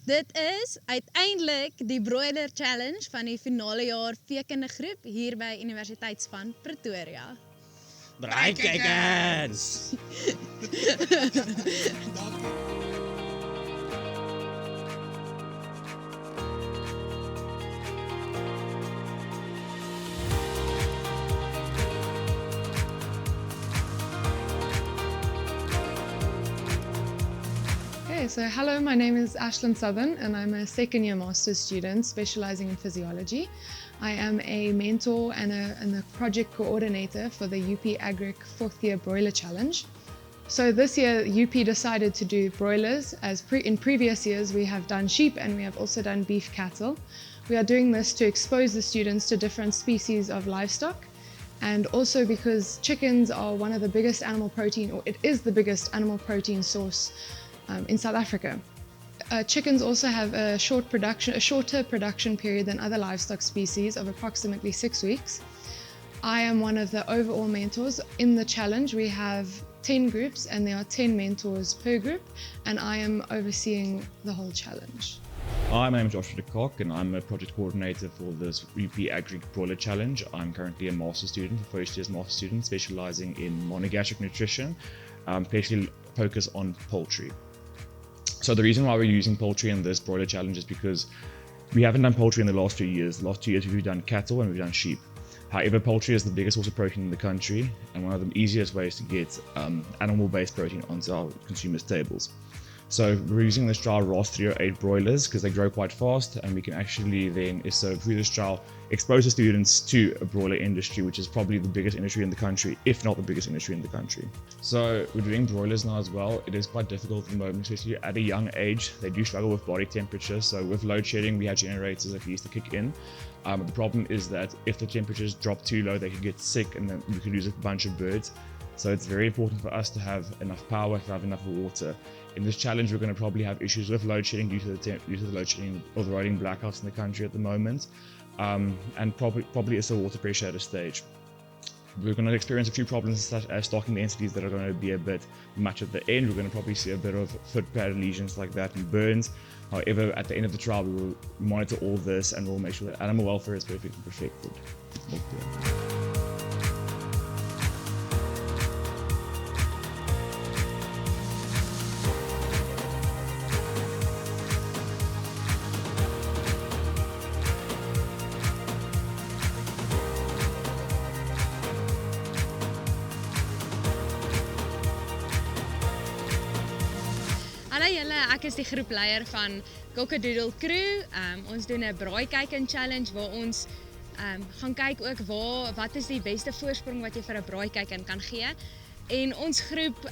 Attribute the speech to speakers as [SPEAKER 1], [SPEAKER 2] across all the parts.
[SPEAKER 1] Dit is uiteindelik die Broiler Challenge van die finale jaar veekundegroep hier by Universiteitsspan Pretoria.
[SPEAKER 2] Draai kykers!
[SPEAKER 3] Okay, so hello, my name is Ashlyn Southern and I'm a second year master's student specializing in physiology. I am a mentor and a project coordinator for the UP Agric 4th year Broiler Challenge. So this year UP decided to do broilers, as in previous years we have done sheep and we have also done beef cattle. We are doing this to expose the students to different species of livestock, and also because chickens are one of the biggest animal protein, or it is the biggest animal protein source in South Africa. Chickens also have a shorter production period than other livestock species of approximately 6 weeks. I am one of the overall mentors. In the challenge we have 10 groups and there are 10 mentors per group, and I am overseeing the whole challenge.
[SPEAKER 2] Hi, my name is Joshua de Kock and I'm a project coordinator for this UP Agric Broiler Challenge. I'm currently a master's student, a first year's master's student, specializing in monogastric nutrition, especially focus on poultry. So the reason why we're using poultry in this broiler challenge is because we haven't done poultry in the last 2 years. The last 2 years we've done cattle and we've done sheep. However, poultry is the biggest source of protein in the country and one of the easiest ways to get animal-based protein onto our consumers' tables. So we're using this trial ROS 308 broilers because they grow quite fast, and we can actually then, so through this trial, expose the students to a broiler industry, which is probably the biggest industry in the country, if not the biggest industry in the country. So we're doing broilers now as well. It is quite difficult at the moment, especially at a young age. They do struggle with body temperature. So with load shedding, we have generators at least to kick in. The problem is that if the temperatures drop too low, they can get sick and then we could lose a bunch of birds. So it's very important for us to have enough power, to have enough water. In this challenge, we're going to probably have issues with load shedding due to the load shedding or the rolling blackouts in the country at the moment, and probably it's the water pressure at a stage. We're going to experience a few problems such as stocking densities that are going to be a bit much at the end. We're going to probably see a bit of foot pad lesions like that and burns. However, at the end of the trial, we will monitor all this and we'll make sure that animal welfare is perfectly perfected.
[SPEAKER 1] Hallo julle, ek is die groepleier van Cockadoodle Crew. Ons doen 'n braaikuiken challenge waar ons gaan kyk ook wat is die beste voorsprong wat jy vir 'n braaikuiken kan gee. En ons groep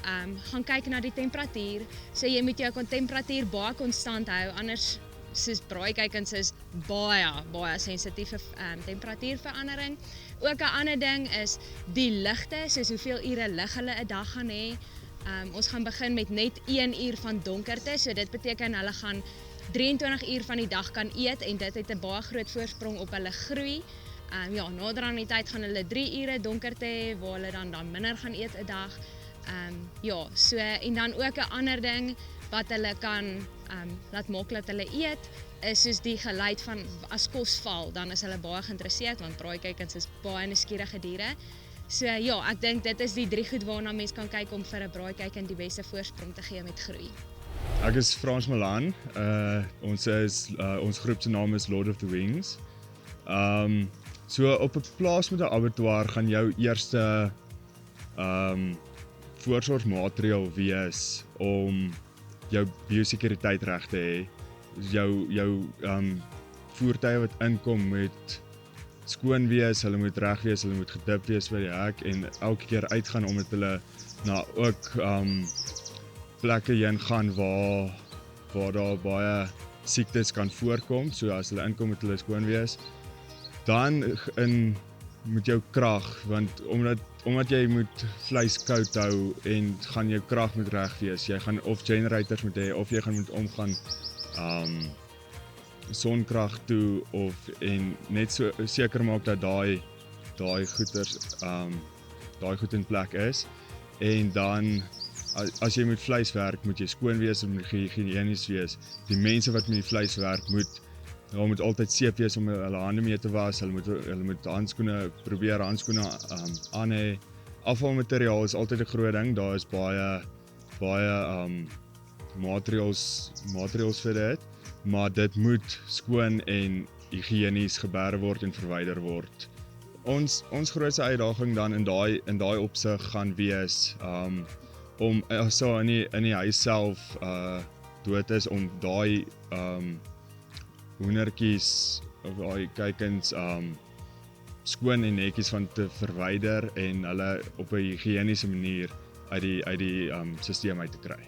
[SPEAKER 1] gaan kyk na die temperatuur. So jy moet jou temperatuur baie konstant hou, anders soos braaikuikens is baie sensitief vir temperatuurverandering. Ook 'n ander ding is die ligte, soos hoeveel ure lig hulle 'n dag gaan hê. Ons gaan begin met net 1 uur van donkerte, so dit beteken hulle gaan 23 uur van die dag kan eet en dit het 'n baie groot voorsprong op hulle groei. Nader aan die tyd gaan hulle 3 ure donkerte hê waar hulle dan minder gaan eet 'n dag. En dan ook 'n ander ding wat hulle kan laat maak dat hulle eet, is soos die geluid van as kos val, dan is hulle baie geïnteresseerd want braaikuikens is baie nuuskierige diere. So ek dink dit is die 3 goed waarna mens kan kyk om vir 'n braaikuiken die beste voorsprong te gee met groei.
[SPEAKER 4] Ek is Frans Malan. Ons groep se naam is Lord of the Wings. So op 'n plaas met 'n abattoir gaan jou eerste voorsorgsmaatreël wees om jou biosekuriteit reg te hê. Jou voertuie wat inkom met skoon wees, hulle moet reg wees, hulle moet gedip wees by die hek en elke keer uitgaan omdat hulle na ook plekke heen gaan waar daar baie siektes kan voorkom. So as hulle inkom moet hulle skoon wees. Dan moet jou krag, want omdat jy moet vleis koud hou en gaan jou krag moet reg wees. Jy gaan of generators moet hê of jy gaan moet omgaan sonkrag toe en net so seker maak dat daai goeders goed in plek is. En dan as jy met vleis werk, moet jy skoon wees en moet higiënies wees. Die mense wat met die vleis werk, moet altyd seep wees om hulle hande mee te was. Hulle moet probeer handskoene aan hê. Afvalmateriaal is altyd 'n groot ding. Daar is baie materials vir dit, maar dit moet skoon en higiënies geberg word en verwyder word. Ons grootste uitdaging dan in daai opsig gaan wees om as in die huis self dood is, om daai hoendertjies of daai kuikens skoon en netjies van te verwyder en hulle op 'n higiëniese manier uit die stelsel uit te kry.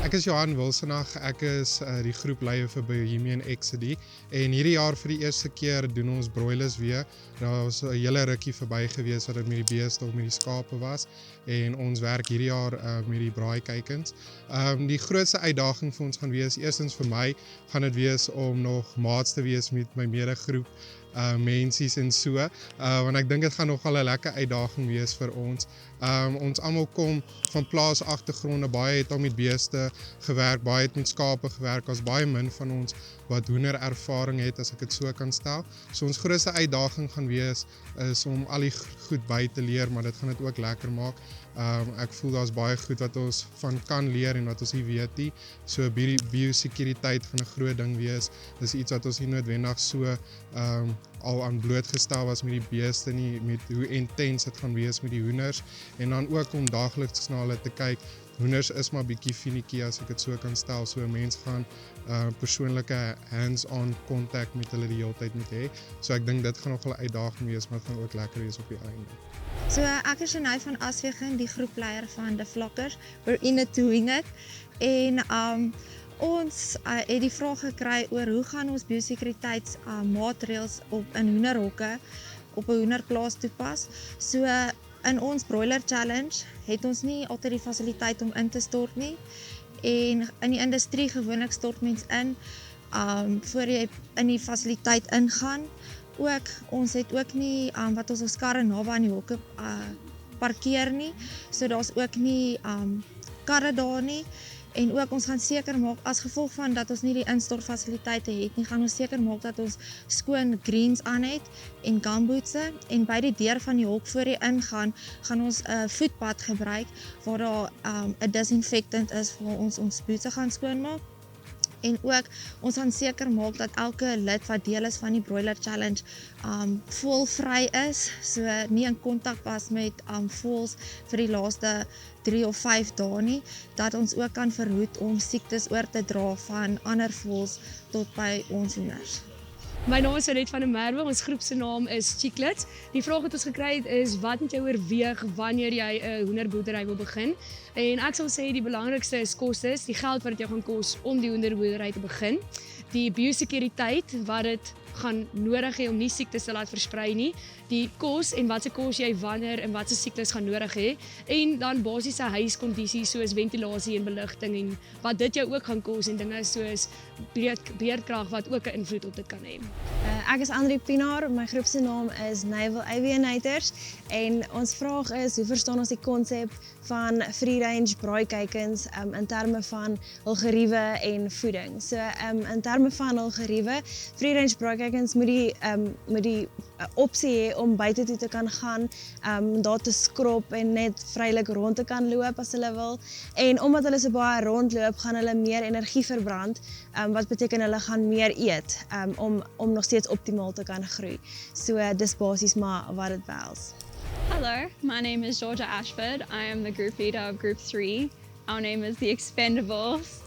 [SPEAKER 5] Ek is Johan Wilsonag, ek is die groepleier vir Bohemian Exody en hierdie jaar vir die eerste keer doen ons broilers weer. Daar was 'n hele rukkie verby gewees wat dit met die beeste of met die skape was en ons werk hierdie jaar met die braaikuikens. Die grootste uitdaging vir ons gaan wees, eerstens vir my, gaan dit wees om nog maats te wees met my medegroep mensies en so, want ek dink dit gaan nogal 'n lekker uitdaging wees vir ons. Ons almal kom van Plaas agtergronde, baie het al met beeste gewerk, baie het met skape gewerk, daar's baie min van ons wat hoender ervaring het, as ek dit so kan stel. So ons grootste uitdaging gaan wees is om al die goed by te leer, maar dit gaan dit ook lekker maak. Ek voel daar's baie goed wat ons van kan leer en wat ons nie weet nie. So biosekuriteit gaan 'n groot ding wees. Dis iets wat ons nie noodwendig so al aan blootgestel was met die beeste nie, met hoe intens dit gaan wees met die hoenders en dan ook om daagliks na hulle te kyk. Hoenders is maar bietjie finietjie, as ek dit so kan stel. So 'n mens gaan persoonlike hands-on kontak met hulle die hele tyd moet hê. So ek dink dit gaan nogal 'n uitdaging wees, maar dit gaan ook lekker wees op die einde.
[SPEAKER 6] So ek is Janay van Aswegen, die groepleier van die Vlakkers. We're in it doing it. En ons het die vraag gekry oor hoe gaan ons biosekuriteitsmaatreëls in hoenderhokke op 'n hoenderplaas toepas. So in ons broiler challenge het ons nie altyd die fasiliteit om in te stort nie. En in die industrie gewoonlik stort mens in voor jy in die fasiliteit ingaan. Ons het ook nie wat ons karre naby aan die hokke parkeer nie. So daar's ook nie karre daar nie. En ook ons gaan seker maak, as gevolg van dat ons nie die instortfasiliteite het nie, gaan ons seker maak dat ons skoon greens aan het en gumbootse. En by die deur van die hok voor jy ingaan, gaan ons 'n voetpad gebruik waar daar 'n disinfectant is waar ons bootse gaan skoonmaak. En ook ons gaan seker maak dat elke lid wat deel is van die broiler challenge voëlvry is, so nie in kontak was met voëls vir die laaste 3 of 5 dae nie, dat ons ook kan verhoed om siektes oor te dra van ander voëls tot by ons hoenders.
[SPEAKER 7] My naam is Annette van der Merwe, ons groep se naam is Chiclets. Die vraag wat ons gekry het is, wat moet jy oorweeg wanneer jy 'n hoenderboerdery wil begin? En ek sal sê die belangrikste is kostes, die geld wat dit jou gaan kos om die hoenderboerdery te begin. Die biosekuriteit wat dit gaan nodig hê om nie siektes te laat versprei nie, die kos en watse kos jy wanneer en watse siektes gaan nodig hê, en dan basiese huiskondisies soos ventilasie en beligting en wat dit jou ook gaan kos en dinge soos beerdkrag wat ook 'n invloed op dit kan hê.
[SPEAKER 8] Ek is Andri Pinaar, my groep se naam is Naval Aviators en ons vraag is, hoe verstaan ons die konsep van free range braaikuikens in terme van hul geriewe en voeding. So in terme van hul geriewe, free range braaikuikens moet die opsie hê om buite toe te kan gaan, daar te skrop en net vrylik rond te kan loop as hulle wil. En omdat hulle so baie rondloop, gaan hulle meer energie verbrand, wat beteken hulle gaan meer eet om nog steeds optimaal te kan groei. So dis basies maar wat dit behels.
[SPEAKER 9] Hello, my name is Georgia Ashford. I am the group leader of Group 3. Our name is the Expendables.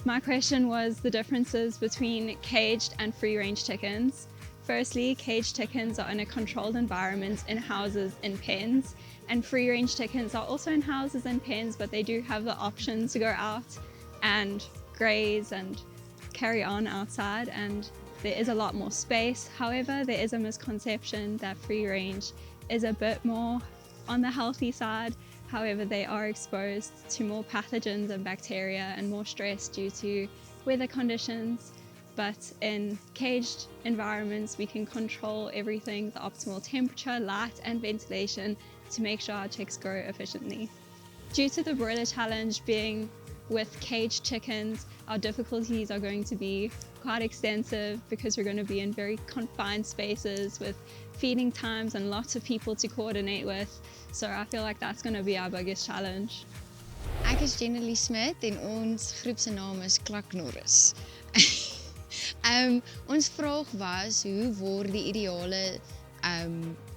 [SPEAKER 9] My question was the differences between caged and free-range chickens. Firstly, caged chickens are in a controlled environment in houses in pens, and free-range chickens are also in houses and pens, but they do have the option to go out and graze and carry on outside, and there is a lot more space. However, there is a misconception that free-range is a bit more on the healthy side. However, they are exposed to more pathogens and bacteria and more stress due to weather conditions. But in caged environments, we can control everything, the optimal temperature, light and ventilation to make sure our chicks grow efficiently. Due to the broiler challenge being with caged chickens, our difficulties are going to be quite extensive because we're going to be in very confined spaces with feeding times and lots of people to coordinate with. So I feel like that's going to be our biggest challenge.
[SPEAKER 10] Ek is Jenny Smith en ons groep se naam is Klaknorris. Ons vraag was hoe word die ideale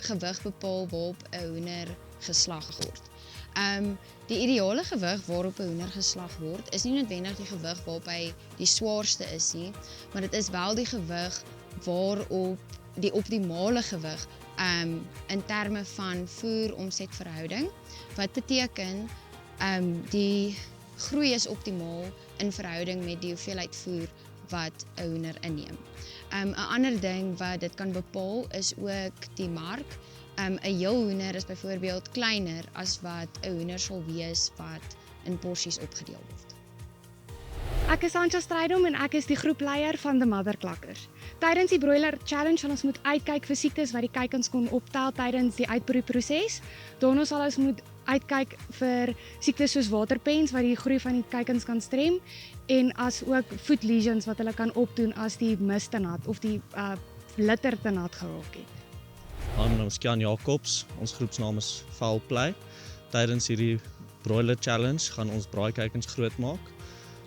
[SPEAKER 10] gewig bepaal waarop 'n hoender geslag word. Die ideale gewig waarop 'n hoender geslag word is nie noodwendig die gewig waarop hy die swaarste is nie, maar dit is wel die gewig waarop die optimale gewig in terme van voer-omset-verhouding, wat beteken die groei is optimaal in verhouding met die hoeveelheid voer wat 'n hoender inneem. 'n ander ding wat dit kan bepaal is ook die mark. 'n heel hoender is byvoorbeeld kleiner as wat 'n hoender sal wees wat in porsies opgedeel word.
[SPEAKER 11] Ek is Anja Strydom en ek is die groepleier van die Motherklakkers. Tydens die Broiler Challenge sal ons moet uitkyk vir siektes wat die kuikens kon optel tydens die uitbroeiproses. Daarna sal ons moet uitkyk vir siektes soos waterpens wat die groei van die kuikens kan strem en as ook foot lesions wat hulle kan opdoen as die mis te nat of die litter te nat geraak het.
[SPEAKER 12] My naam is Kian Jacobs, ons groepsnaam is Fowl. Tydens hierdie Broiler Challenge gaan ons braaikuikens groot maak.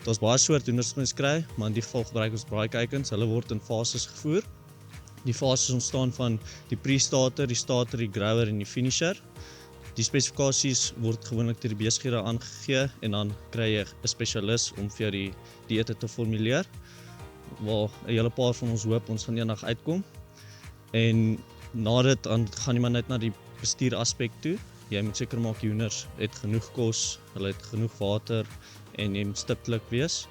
[SPEAKER 12] Daar's baie soort hoenders mens kry, maar in die geval gebruik ons braaikuikens. Hulle word in fases gevoer. Die fases ontstaan van die pre-starter, die starter, die grower en die finisher. Die spesifikasies word gewoonlik deur die besighede aangegee en dan kry jy 'n spesialis om vir jou die dieete te formuleer, waar 'n hele paar van ons hoop ons gaan eendag uitkom. En na dit dan gaan jy maar net na die bestuur aspek toe. Jy moet seker maak die hoenders het genoeg kos, hulle het genoeg water en jy moet stiptelik wees.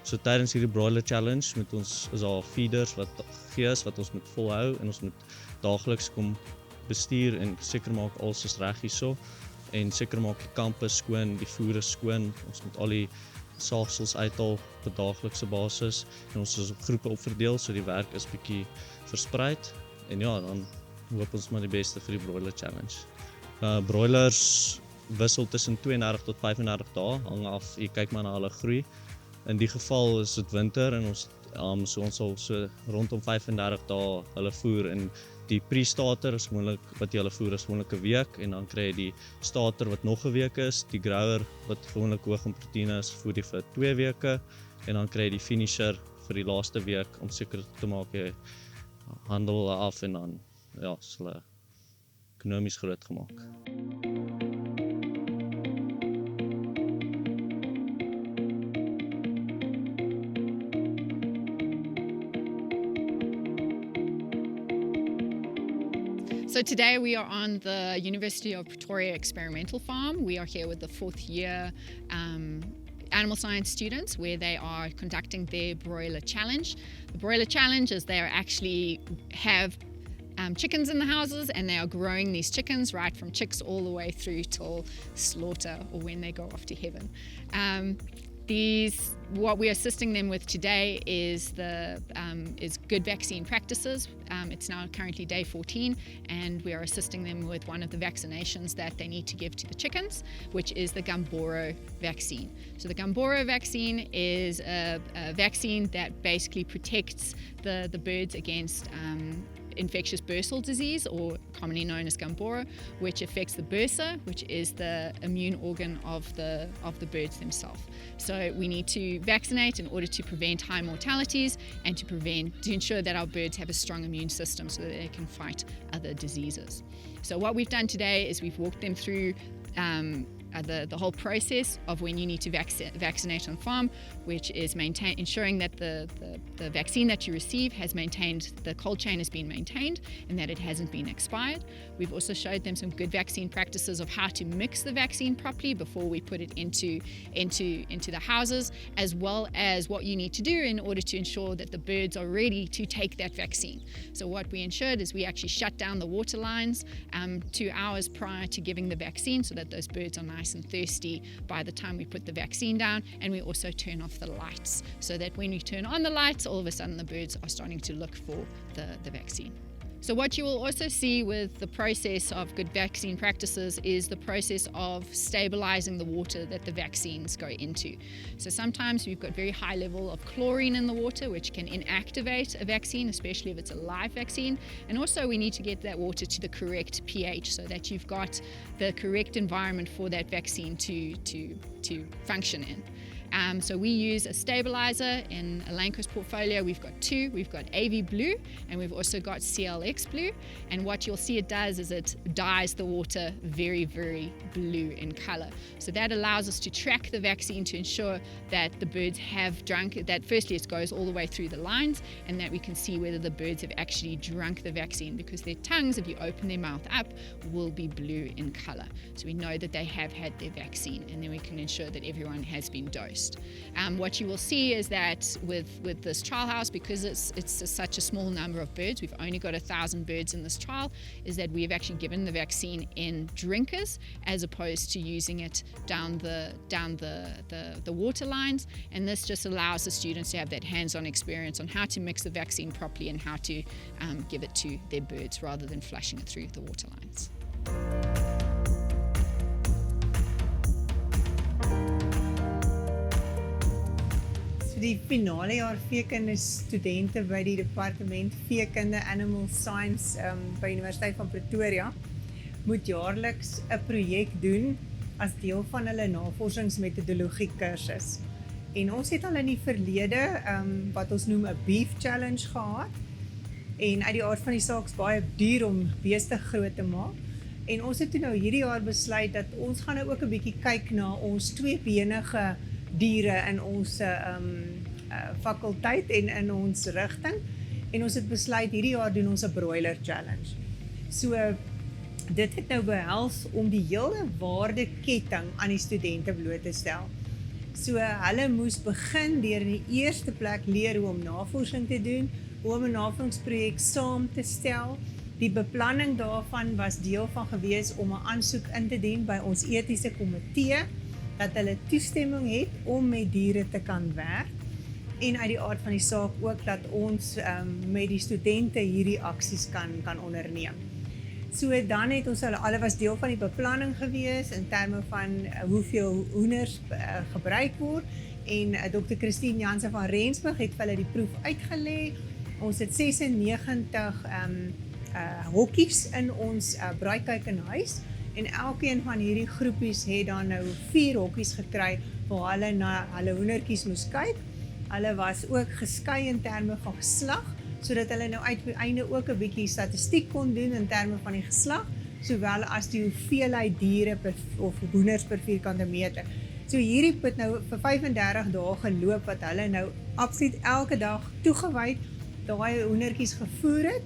[SPEAKER 12] So tydens hierdie Broiler Challenge met ons is daar feeders wat gegee is wat ons moet volhou en ons moet daagliks kom bestuur en seker maak alles is reg hierso en seker maak die kamp is skoon, die voer is skoon. Ons moet al die saagsels uithaal op daaglikse basis en ons is op groepe opverdeel so die werk is bietjie versprei. En ja, dan hoop ons maar die beste vir die Broiler Challenge. Broilers wissel tussen 32 tot 35 dae, hang af, jy kyk maar na hulle groei. In die geval is dit winter en ons sal so rondom 35 dae hulle voer en die pre-starter is gewoonlik wat jy hulle voer is gewoonlik 'n week en dan kry jy die starter wat nog 'n week is, die grower wat gewoonlik hoog in proteïene is, voer jy vir 2 weke en dan kry jy die finisher vir die laaste week om seker te maak jy handel hulle af en dan ja, is hulle ekonomies groot gemaak.
[SPEAKER 13] So today we are on the University of Pretoria Experimental Farm. We are here with the 4th year animal science students where they are conducting their Broiler Challenge. The Broiler Challenge is they are actually have chickens in the houses and they are growing these chickens right from chicks all the way through till slaughter or when they go off to heaven. What we are assisting them with today is good vaccine practices. It's now currently day 14 and we are assisting them with one of the vaccinations that they need to give to the chickens, which is the Gumboro vaccine. So the Gumboro vaccine is a vaccine that basically protects the birds against infectious bursal disease, or commonly known as Gumboro, which affects the bursa, which is the immune organ of the birds themselves. So we need to vaccinate in order to prevent high mortalities and to ensure that our birds have a strong immune system so that they can fight other diseases. So what we've done today is we've walked them through the whole process of when you need to vaccinate on farm, which is ensuring that the vaccine that you receive has maintained, the cold chain has been maintained and that it hasn't been expired. We've also showed them some good vaccine practices of how to mix the vaccine properly before we put it into the houses, as well as what you need to do in order to ensure that the birds are ready to take that vaccine. So what we ensured is we actually shut down the water lines 2 hours prior to giving the vaccine so that those birds are nice and thirsty by the time we put the vaccine down, and we also turn off the lights so that when we turn on the lights, all of a sudden the birds are starting to look for the vaccine. So what you will also see with the process of good vaccine practices is the process of stabilizing the water that the vaccines go into. So sometimes we've got very high level of chlorine in the water, which can inactivate a vaccine, especially if it's a live vaccine. And also we need to get that water to the correct pH so that you've got the correct environment for that vaccine to function in. So we use a stabilizer in Elanco's portfolio. We've got two. We've got AV Blue and we've also got CLX Blue. And what you'll see it does is it dyes the water very, very blue in color. So that allows us to track the vaccine to ensure that the birds have drunk, that firstly it goes all the way through the lines and that we can see whether the birds have actually drunk the vaccine, because their tongues, if you open their mouth up, will be blue in color. So we know that they have had their vaccine, and then we can ensure that everyone has been dosed. What you will see is that with this trial house, because it's such a small number of birds, we've only got 1,000 birds in this trial, is that we have actually given the vaccine in drinkers as opposed to using it down the water lines, and this just allows the students to have that hands-on experience on how to mix the vaccine properly and how to give it to their birds rather than flushing it through the water lines.
[SPEAKER 14] Die finale jaar veekunde studente by die departement veekunde Animal Science by Universiteit van Pretoria moet jaarliks 'n projek doen as deel van hulle navorsingsmetodologie kursus. En ons het al in die verlede wat ons noem 'n beef challenge gehad. En uit die aard van die saak is baie duur om beeste groot te maak. En ons het toe nou hierdie jaar besluit dat ons gaan nou ook 'n bietjie kyk na ons tweebenige diere in ons fakulteit en in ons rigting, en ons het besluit hierdie jaar doen ons 'n broiler challenge. So dit het nou behels om die hele waardeketting aan die studente bloot te stel. So hulle moes begin deur in die eerste plek leer hoe om navorsing te doen, hoe om 'n navorsingsprojek saam te stel. Die beplanning daarvan was deel van gewees om 'n aansoek in te dien by ons etiese komitee, dat hulle toestemming het om met diere te kan werk, en uit die aard van die saak ook dat ons met die studente hierdie aksies kan onderneem. So dan het ons hulle was deel van die beplanning gewees in terme van hoeveel hoenders gebruik word, en Dr. Christine Jansen van Rensburg het vir hulle die proef uitgelê. Ons het 96 hokkies in ons braaikuikenhuis, en elkeen van hierdie groepies het dan nou 4 hokkies gekry waar hulle na hulle hoendertjies moes kyk. Hulle was ook geskei in terme van geslag, sodat hulle nou uiteindelik ook 'n bietjie statistiek kon doen in terme van die geslag, sowel as die hoeveelheid diere of hoenders per vierkante meter. So hierdie het nou vir 35 dae geloop wat hulle nou absoluut elke dag toegewyd daai hoendertjies gevoer het,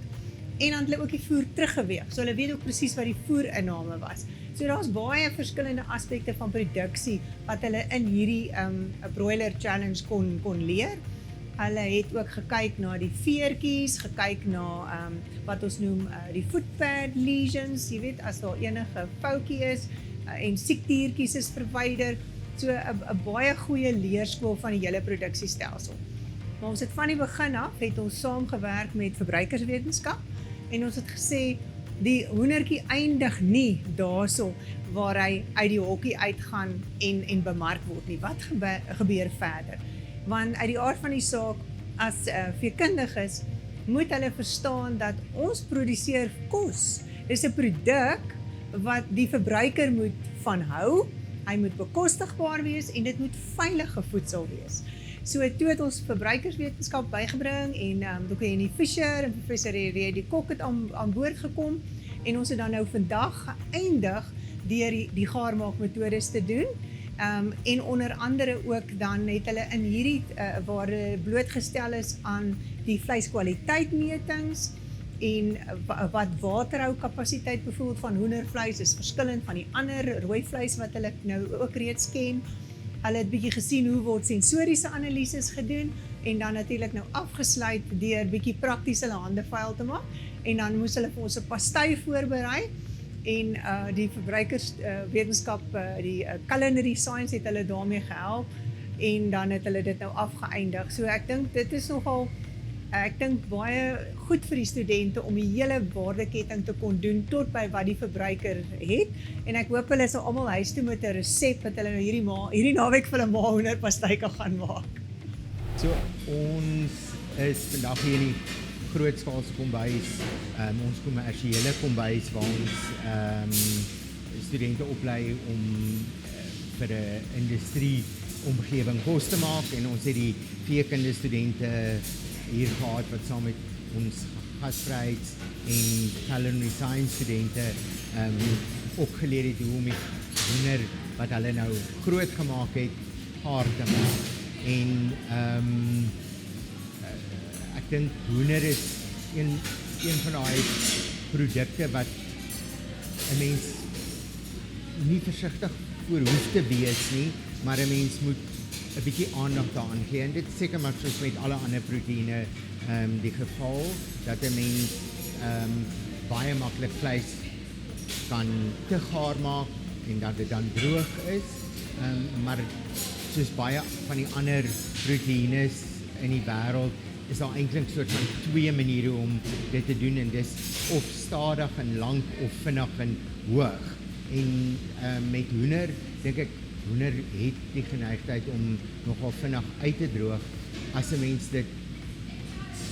[SPEAKER 14] en dan het hulle ook die voer teruggeweeg. So hulle weet ook presies wat die voerinname was. So daar's baie verskillende aspekte van produksie wat hulle in hierdie broiler challenge kon leer. Hulle het ook gekyk na die veertjies, gekyk na wat ons noem die footpad lesions, jy weet as daar enige foutjie is en siektiertjies is verwyder. So 'n baie goeie leerskool van die hele produksiestelsel. Maar ons het van die begin af het ons saamgewerk met verbruikerswetenskap, en ons het gesê die hoendertjie eindig nie daarso waar hy uit die hokkie uitgaan en bemark word nie. Wat gebeur verder? Want uit die aard van die saak, as veekundiges, moet hulle verstaan dat ons produseer kos. Dis 'n produk wat die verbruiker moet van hou, hy moet bekostigbaar wees en dit moet veilige voedsel wees. So toe het ons verbruikerswetenskap bygebring en Dr. Jenny Fischer en professor Redi Kok het aan boord gekom, en ons het dan nou vandag geëindig deur die gaarmaakmetodes te doen. En onder andere ook dan het hulle in hierdie waar hulle blootgestel is aan die vleiskwaliteitmetings en wat waterhoukapasiteit byvoorbeeld van hoendervleis is verskillend van die ander rooi vleis wat hulle nou ook reeds ken. Hulle het bietjie gesien hoe word sensoriese analises gedoen en dan natuurlik nou afgesluit deur bietjie prakties hulle hande vuil te maak, en dan moes hulle vir ons 'n pastei voorberei. En die verbruikerswetenskap, die culinary science het hulle daarmee gehelp, en dan het hulle dit nou afgeëindig. So ek dink dit is nogal ek dink baie goed vir die studente om die hele waardeketting te kon doen tot by wat die verbruiker het. En ek hoop hulle sal almal huis toe met 'n resep wat hulle nou hierdie naweek vir 'n mahoenderpastei kan gaan maak.
[SPEAKER 15] So ons is vandag hier in die grootskaalse kombuis, ons kommersiële kombuis waar ons studente oplei om vir 'n industrie omgewing kos te maak en ons het die veekunde studente hier gehad wat saam met ons gasvryheids- en culinary science studente ook geleer het hoe om die hoender wat hulle nou groot gemaak het, gaar te maak. En ek dink hoender is een van daai produkte wat 'n mens nie versigtig voor hoef te wees nie, maar 'n mens moet 'n bietjie aandag daaraan gee. En dit is seker maar soos met alle ander proteïene die geval dat 'n mens baie maklik vleis kan te gaar maak en dat dit dan droog is. Maar soos baie van die ander proteïnes in die wêreld is daar eintlik soort van twee maniere om dit te doen en dis of stadig en lank of vinnig en hoog. En met hoender dink ek hoender het die geneigtheid om nogal vinnig uit te droog. As 'n mens dit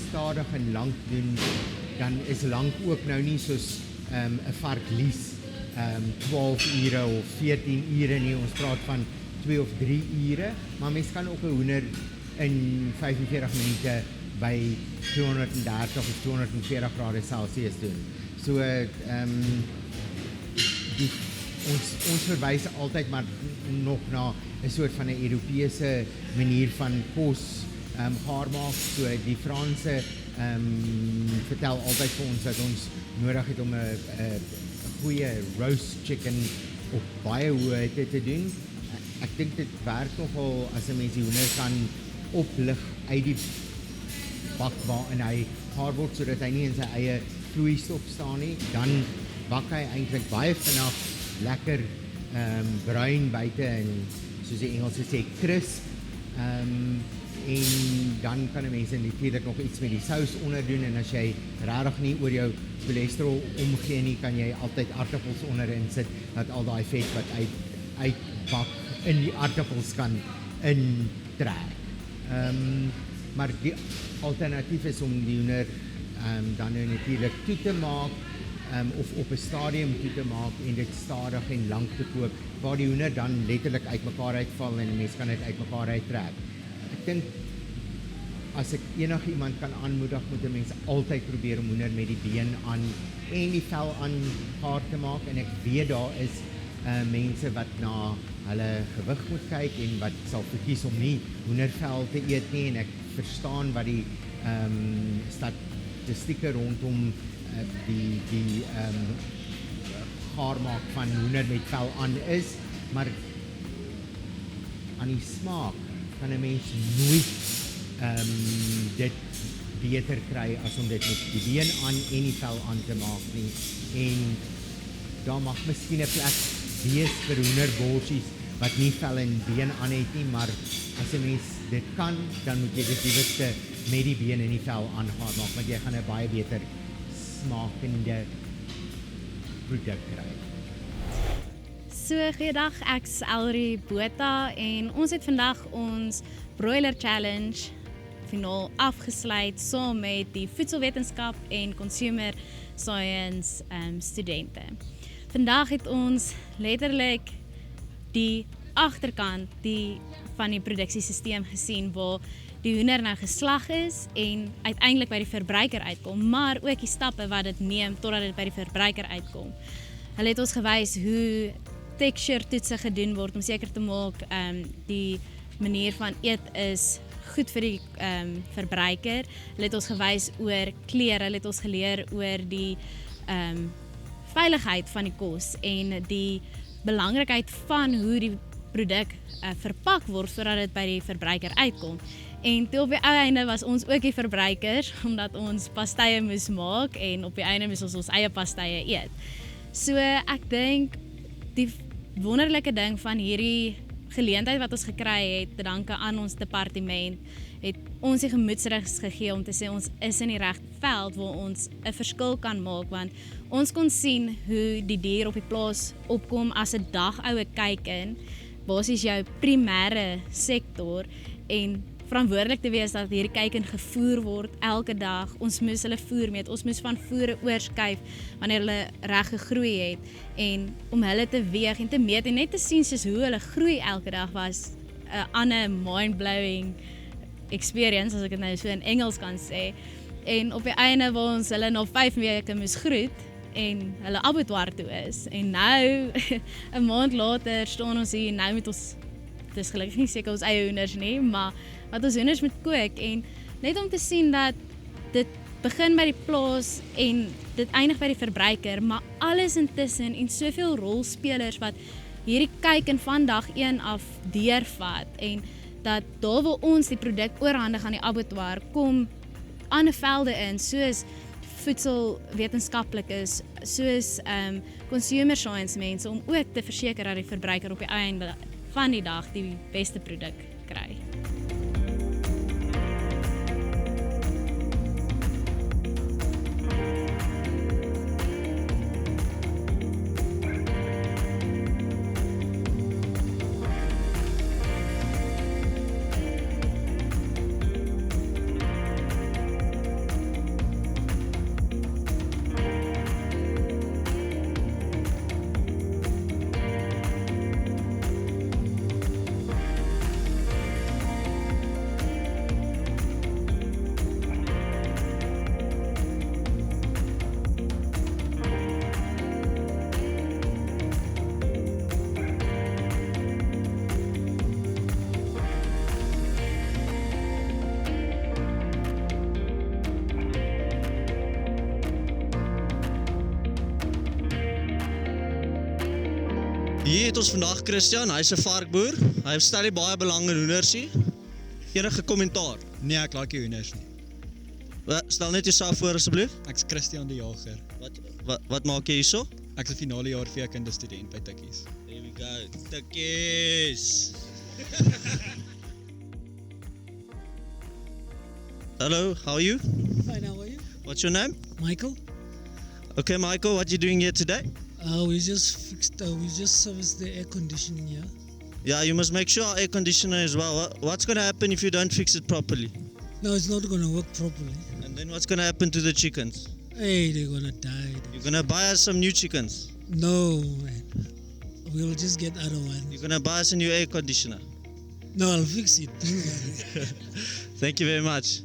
[SPEAKER 15] stadig en lank doen, dan is lank ook nou nie soos 'n varklies 12 ure of 14 ure nie. Ons praat van 2 of 3 ure, maar mens kan ook 'n hoender in 45 minute by 230 of 240 grade Celsius doen. So ons verwys altyd maar nog na 'n soort van 'n Europese manier van kos gaar maak. So die Franse vertel altyd vir ons dat ons nodig het om 'n goeie roast chicken op baie hoë hitte te doen. Ek dink dit werk nogal as 'n mens die hoender kan oplig uit die bak waarin hy gaar word sodat hy nie in sy eie vloeistof staan nie. Dan bak hy eintlik baie vinnig lekker bruin buite en soos die Engelse sê crisp. En dan kan 'n mens natuurlik nog iets met die sous onder doen en as jy regtig nie oor jou cholesterol omgee nie, kan jy altyd aartappels onder insit dat al daai vet wat uitbak in die aartappels kan intrek. Maar die alternatief is om die hoender dan natuurlik toe te maak of op 'n stadium toe te maak en dit stadig en lank te kook waar die hoender dan letterlik uitmekaar uitval en mense kan dit uitmekaar uittrek. Ek dink as ek enigiemand kan aanmoedig, moet 'n mens altyd probeer om hoender met die been aan en die vel aan gaar te maak en ek weet daar is mense wat na hulle gewig moet kyk en wat sal verkies om nie hoendervel te eet nie en ek verstaan wat die statistieke rondom die gaar maak van hoender met vel aan is, maar aan die smaak kan 'n mens nooit dit beter kry as om dit met die been aan en die vel aan te maak nie. En daar mag miskien 'n plek wees vir hoenderborsies wat nie vel en been aan het nie, maar as 'n mens dit kan, dan moet jy dit liewerste met die been en die vel aangaan maak, want jy gaan 'n baie beter smakende produk kry.
[SPEAKER 16] So, goeiedag, ek's Elrie Botha en ons het vandag ons Broiler Challenge finaal afgesluit saam met die voedselwetenskap en consumer science studente. Vandag het ons letterlik die agterkant van die produksiesisteem gesien waar die hoender nou geslag is en uiteindelik by die verbruiker uitkom, maar ook die stappe wat dit neem totdat dit by die verbruiker uitkom. Hulle het ons gewys hoe texture toetse gedoen word om seker te maak die manier van eet is goed vir die verbruiker. Hulle het ons gewys oor kleure, hulle het ons geleer oor die veiligheid van die kos en die belangrikheid van hoe die produk verpak word sodat dit by die verbruiker uitkom. En toe op die einde was ons ook die verbruikers, omdat ons pastye moes maak en op die einde moes ons eie pastye eet. So ek dink die wonderlike ding van hierdie geleentheid wat ons gekry het, te danke aan ons departement, het ons die gemoedsrus gegee om te sê ons is in die regte veld waar ons 'n verskil kan maak, want ons kon sien hoe die dier op die plaas opkom as 'n dagoue kuiken, basies jou primêre sektor, en verantwoordelik te wees dat hierdie kuiken gevoer word elke dag. Ons moes hulle voer meet, ons moes van voere oorskuif wanneer hulle reg gegroei het, en om hulle te weeg en te meet en net te sien soos hoe hulle groei elke dag was 'n ander mind-blowing experience, as ek dit nou so in Engels kan sê. En op die einde waar ons hulle na 5 weke moes groet en hulle abattoir toe is, en nou 'n maand later staan ons hier, nou met ons, het is gelukkig nie seker ons eie hoenders nie, maar wat ons hoenders moet kook, en net om te sien dat dit begin by die plaas en dit eindig by die verbruiker, maar alles intussen en soveel rolspelers wat hierdie kuiken van dag 1 af deurvat, en dat daar waar ons die produk oorhandig aan die abattoir, kom ander velde in, soos voedselwetenskaplikes, soos consumer science mense, om ook te verseker dat die verbruiker op die einde van die dag die beste produk kry.
[SPEAKER 12] Hier het ons vandag Christian, hy's 'n varkboer. Hy stel nie baie belang in hoenders nie. Enige kommentaar?
[SPEAKER 17] Nee, ek like nie hoenders nie.
[SPEAKER 12] Stel net jouself voor asseblief.
[SPEAKER 17] Ek's Christian die Jager.
[SPEAKER 12] Wat maak jy hierso?
[SPEAKER 17] Ek's 'n finale jaar veekunde student by Tikkies.
[SPEAKER 12] There we go. Tikkies. Hello, how are you?
[SPEAKER 18] Fine, how are you?
[SPEAKER 12] What's your name?
[SPEAKER 18] Michael.
[SPEAKER 12] Okay, Michael, what are you doing here today?
[SPEAKER 18] We just serviced the air conditioning here.
[SPEAKER 12] Yeah, you must make sure our air conditioner as well. What's going to happen if you don't fix it properly?
[SPEAKER 18] No, it's not going to work properly.
[SPEAKER 12] And then what's going to happen to the chickens?
[SPEAKER 18] Hey, they're going to die.
[SPEAKER 12] You're going to buy us some new chickens?
[SPEAKER 18] No, man. We'll just get other one.
[SPEAKER 12] You're going to buy us a new air conditioner?
[SPEAKER 18] No, I'll fix it.
[SPEAKER 12] Thank you very much.